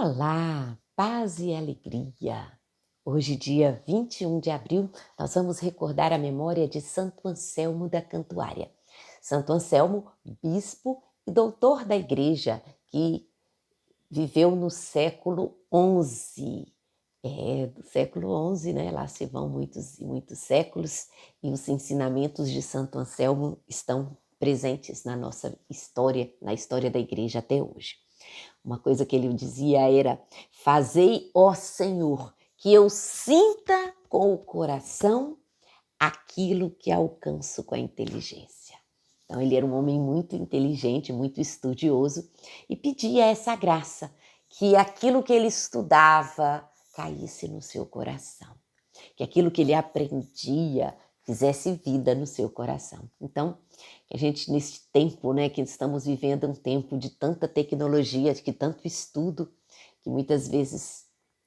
Olá, paz e alegria! Hoje, dia 21 de abril, nós vamos recordar a memória de Santo Anselmo da Cantuária. Santo Anselmo, bispo e doutor da Igreja, que viveu no século XI. Do século XI, né? Lá se vão muitos e muitos séculos, e os ensinamentos de Santo Anselmo estão presentes na nossa história, na história da Igreja até hoje. Uma coisa que ele dizia era: fazei, ó Senhor, que eu sinta com o coração aquilo que alcanço com a inteligência. Então ele era um homem muito inteligente, muito estudioso e pedia essa graça, que aquilo que ele estudava caísse no seu coração, que aquilo que ele aprendia fizesse vida no seu coração. Então, que a gente nesse tempo, né, que estamos vivendo um tempo de tanta tecnologia, de tanto estudo, que muitas vezes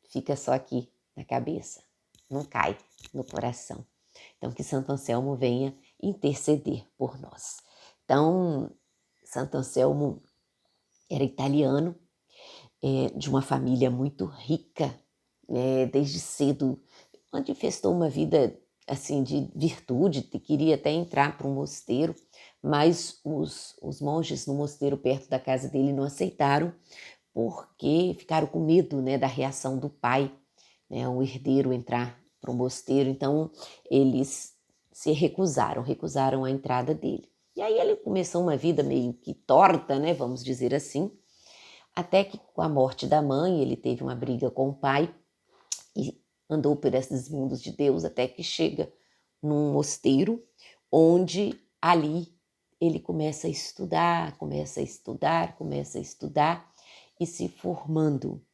fica só aqui na cabeça, não cai no coração. Então, que Santo Anselmo venha interceder por nós. Então, Santo Anselmo era italiano, de uma família muito rica, desde cedo manifestou uma vida assim de virtude, queria até entrar para um mosteiro, mas os monges no mosteiro perto da casa dele não aceitaram, porque ficaram com medo, né, da reação do pai, né, o herdeiro entrar para o mosteiro. Então eles se recusaram a entrada dele. E aí ele começou uma vida meio que torta, né, vamos dizer assim, até que com a morte da mãe ele teve uma briga com o pai e andou por esses mundos de Deus até que chega num mosteiro, onde ali ele começa a estudar e se formando.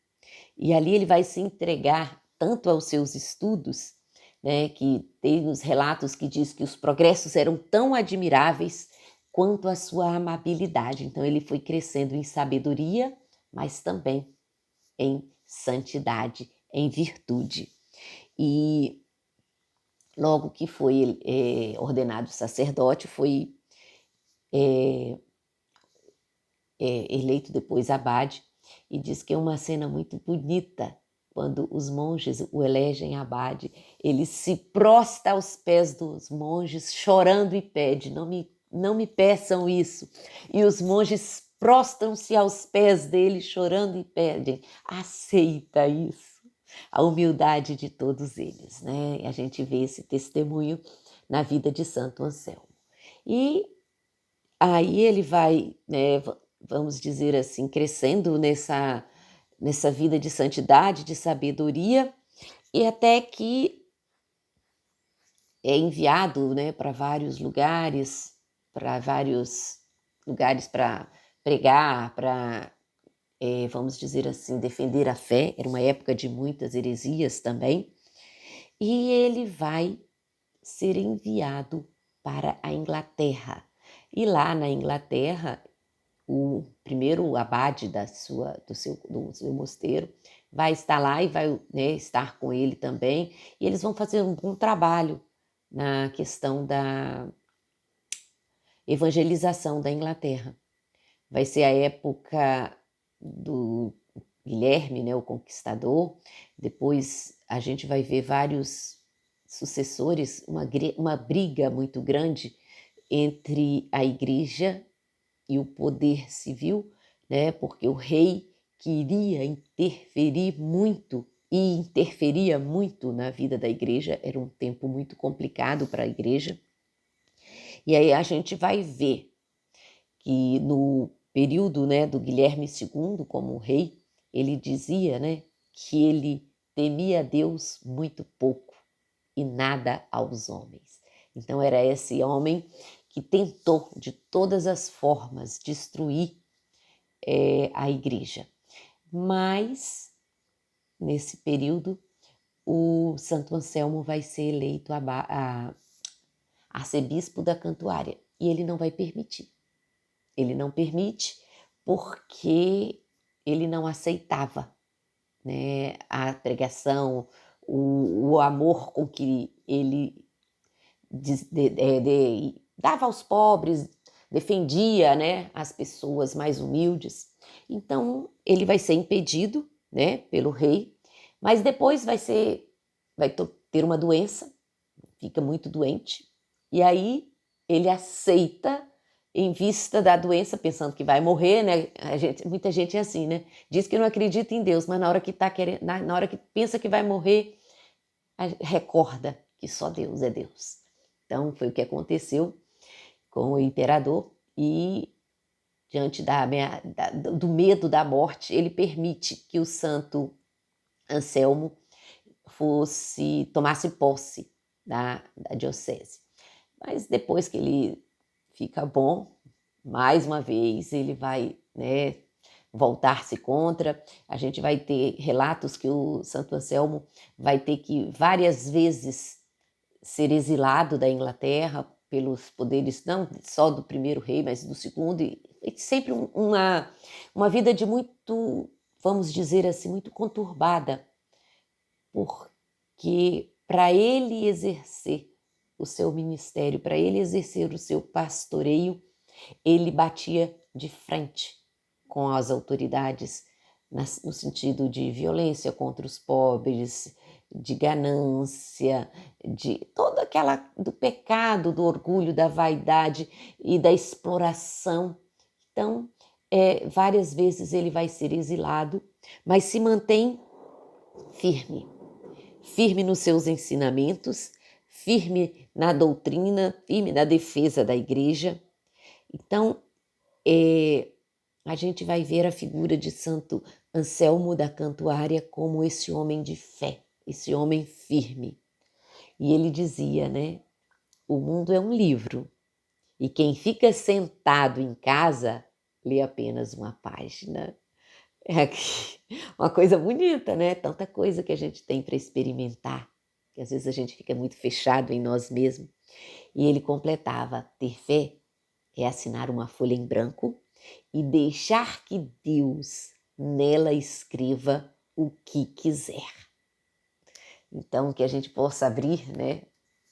E ali ele vai se entregar tanto aos seus estudos, né, que tem os relatos que diz que os progressos eram tão admiráveis quanto a sua amabilidade. Então ele foi crescendo em sabedoria, mas também em santidade, em virtude. E logo que foi ordenado sacerdote, foi eleito depois abade, e diz que é uma cena muito bonita, quando os monges o elegem abade, ele se prostra aos pés dos monges, chorando e pede: não me peçam isso. E os monges prostram-se aos pés dele, chorando e pedem: aceita isso. A humildade de todos eles, né? E a gente vê esse testemunho na vida de Santo Anselmo. E aí ele vai, né, vamos dizer assim, crescendo nessa vida de santidade, de sabedoria, e até que é enviado, né, para vários lugares para pregar, para, vamos dizer assim, defender a fé. Era uma época de muitas heresias também. E ele vai ser enviado para a Inglaterra. E lá na Inglaterra, o primeiro abade do seu mosteiro vai estar lá e vai, né, estar com ele também. E eles vão fazer um bom trabalho na questão da evangelização da Inglaterra. Vai ser a época do Guilherme, né, o Conquistador. Depois a gente vai ver vários sucessores, uma briga muito grande entre a igreja e o poder civil, né, porque o rei queria interferir muito e interferia muito na vida da igreja. Era um tempo muito complicado para a igreja. E aí a gente vai ver que no período, né, do Guilherme II como rei, ele dizia, né, que ele temia a Deus muito pouco e nada aos homens. Então era esse homem que tentou de todas as formas destruir a igreja. Mas nesse período o Santo Anselmo vai ser eleito arcebispo da Cantuária, e ele não vai permitir. Ele não permite porque ele não aceitava, né, a pregação, o amor com que ele dava aos pobres, defendia, né, as pessoas mais humildes. Então ele vai ser impedido né, pelo rei, mas depois ter uma doença, fica muito doente, e aí ele aceita em vista da doença, pensando que vai morrer, né? Muita gente é assim, né? Diz que não acredita em Deus, mas na hora que tá querendo, na hora que pensa que vai morrer, recorda que só Deus é Deus. Então foi o que aconteceu com o imperador e diante do medo da morte, ele permite que o santo Anselmo tomasse posse da diocese. Mas depois que ele fica bom, mais uma vez ele vai, né, voltar-se contra. A gente vai ter relatos que o Santo Anselmo vai ter que várias vezes ser exilado da Inglaterra pelos poderes, não só do primeiro rei, mas do segundo, e sempre uma vida de muito, vamos dizer assim, muito conturbada, porque para ele exercer o seu ministério, para ele exercer o seu pastoreio, ele batia de frente com as autoridades no sentido de violência contra os pobres, de ganância, de toda aquela do pecado, do orgulho, da vaidade e da exploração. Então, várias vezes ele vai ser exilado, mas se mantém firme, firme nos seus ensinamentos, firme na doutrina, firme na defesa da igreja. Então, a gente vai ver a figura de Santo Anselmo da Cantuária como esse homem de fé, esse homem firme. E ele dizia, né? O mundo é um livro e quem fica sentado em casa lê apenas uma página. É uma coisa bonita, né? Tanta coisa que a gente tem para experimentar, que às vezes a gente fica muito fechado em nós mesmos. E ele completava: ter fé é assinar uma folha em branco e deixar que Deus nela escreva o que quiser. Então, que a gente possa abrir, né,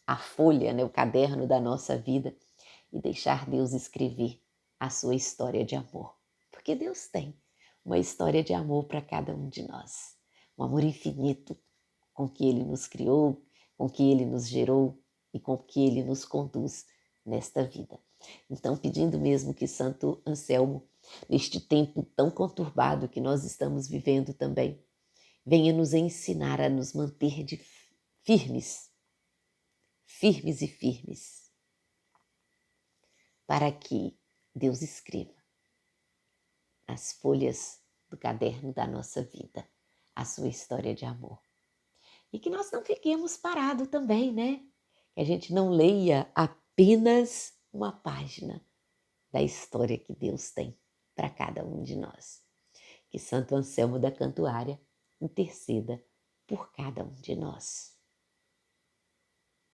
a folha, né, o caderno da nossa vida e deixar Deus escrever a sua história de amor. Porque Deus tem uma história de amor para cada um de nós. Um amor infinito com que Ele nos criou, com que Ele nos gerou e com que Ele nos conduz nesta vida. Então, pedindo mesmo que Santo Anselmo, neste tempo tão conturbado que nós estamos vivendo também, venha nos ensinar a nos manter firmes, firmes e firmes, para que Deus escreva nas folhas do caderno da nossa vida a sua história de amor. E que nós não fiquemos parados também, né? Que a gente não leia apenas uma página da história que Deus tem para cada um de nós. Que Santo Anselmo da Cantuária interceda por cada um de nós.